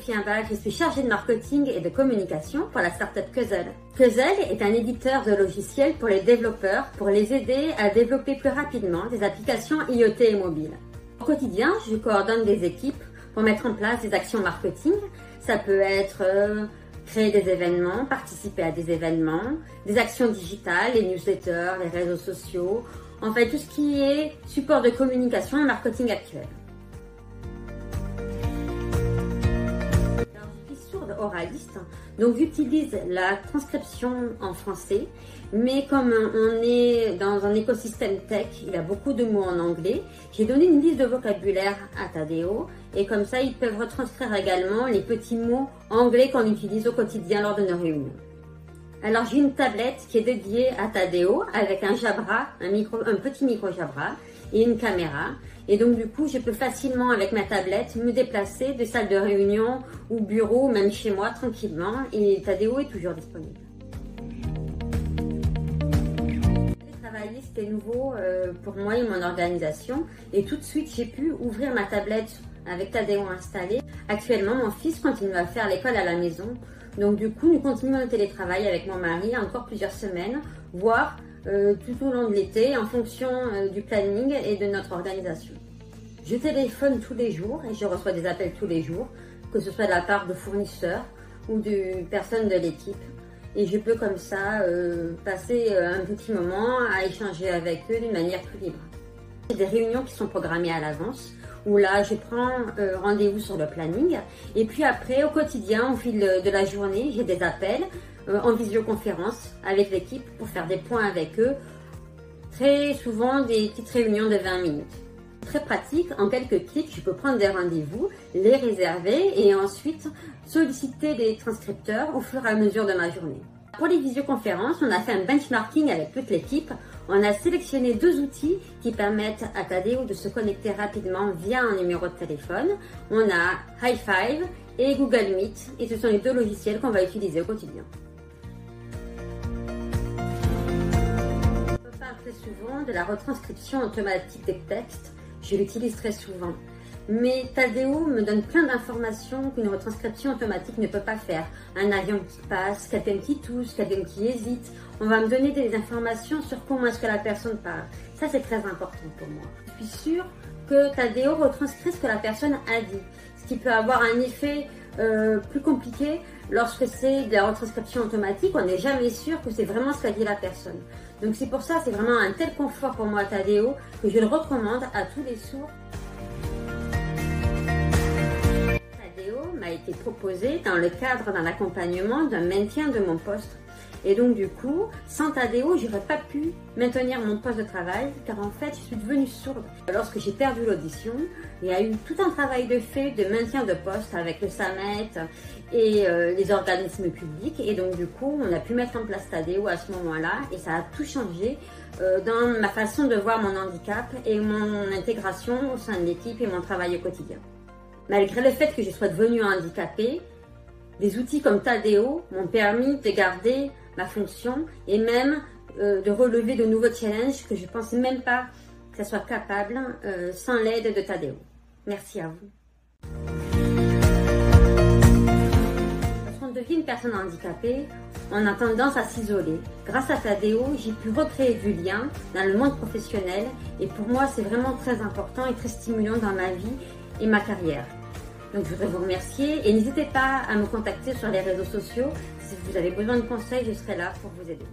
Sophie Imbal, je suis chargée de marketing et de communication pour la startup Cuzzle. Cuzzle est un éditeur de logiciels pour les développeurs pour les aider à développer plus rapidement des applications IoT et mobiles. Au quotidien, je coordonne des équipes pour mettre en place des actions marketing. Ça peut être créer des événements, participer à des événements, des actions digitales, les newsletters, les réseaux sociaux, en fait tout ce qui est support de communication et marketing actuel. Je suis sourde oraliste, donc j'utilise la transcription en français, mais comme on est dans un écosystème tech, il y a beaucoup de mots en anglais, j'ai donné une liste de vocabulaire à Tadeo, et comme ça ils peuvent retranscrire également les petits mots anglais qu'on utilise au quotidien lors de nos réunions. Alors j'ai une tablette qui est dédiée à Tadeo avec un Jabra, un petit micro Jabra et une caméra. Et donc du coup, je peux facilement avec ma tablette me déplacer des salles de réunion ou bureau, même chez moi tranquillement. Et Tadeo est toujours disponible. Travailler, c'était nouveau pour moi et mon organisation. Et tout de suite, j'ai pu ouvrir ma tablette avec Tadeo installé. Actuellement, mon fils continue à faire l'école à la maison. Donc du coup, nous continuons le télétravail avec mon mari encore plusieurs semaines, voire tout au long de l'été en fonction du planning et de notre organisation. Je téléphone tous les jours et je reçois des appels tous les jours, que ce soit de la part de fournisseurs ou de personnes de l'équipe. Et je peux comme ça passer un petit moment à échanger avec eux d'une manière plus libre. J'ai des réunions qui sont programmées à l'avance, où là je prends rendez-vous sur le planning. Et puis après, au quotidien, au fil de la journée, j'ai des appels en visioconférence avec l'équipe pour faire des points avec eux. Très souvent des petites réunions de 20 minutes. Très pratique, en quelques clics, je peux prendre des rendez-vous, les réserver et ensuite solliciter des transcripteurs au fur et à mesure de ma journée. Pour les visioconférences, on a fait un benchmarking avec toute l'équipe. On a sélectionné 2 outils qui permettent à Tadeo de se connecter rapidement via un numéro de téléphone. On a Hi5 et Google Meet et ce sont les 2 logiciels qu'on va utiliser au quotidien. On parle très souvent de la retranscription automatique des textes. Je l'utilise très souvent. Mais Tadeo me donne plein d'informations qu'une retranscription automatique ne peut pas faire. Un avion qui passe, quelqu'un qui tousse, quelqu'un qui hésite. On va me donner des informations sur comment est-ce que la personne parle. Ça, c'est très important pour moi. Je suis sûre que Tadeo retranscrit ce que la personne a dit. Ce qui peut avoir un effet plus compliqué lorsque c'est de la retranscription automatique. On n'est jamais sûr que c'est vraiment ce qu'a dit la personne. Donc c'est pour ça, c'est vraiment un tel confort pour moi Tadeo que je le recommande à tous les sourds. M'a été proposé dans le cadre d'un accompagnement d'un maintien de mon poste. Et donc du coup, sans Tadeo, j'aurais pas pu maintenir mon poste de travail car en fait, je suis devenue sourde. Lorsque j'ai perdu l'audition, il y a eu tout un travail de fait de maintien de poste avec le SAMET et les organismes publics. Et donc du coup, on a pu mettre en place Tadeo à ce moment-là et ça a tout changé dans ma façon de voir mon handicap et mon intégration au sein de l'équipe et mon travail au quotidien. Malgré le fait que je sois devenue handicapée, des outils comme Tadeo m'ont permis de garder ma fonction et même de relever de nouveaux challenges que je ne pensais même pas que ça soit capable sans l'aide de Tadeo. Merci à vous. Lorsqu'on devient une personne handicapée, on a tendance à s'isoler. Grâce à Tadeo, j'ai pu recréer du lien dans le monde professionnel et pour moi, c'est vraiment très important et très stimulant dans ma vie et ma carrière. Donc je voudrais vous remercier et n'hésitez pas à me contacter sur les réseaux sociaux. Si vous avez besoin de conseils, je serai là pour vous aider.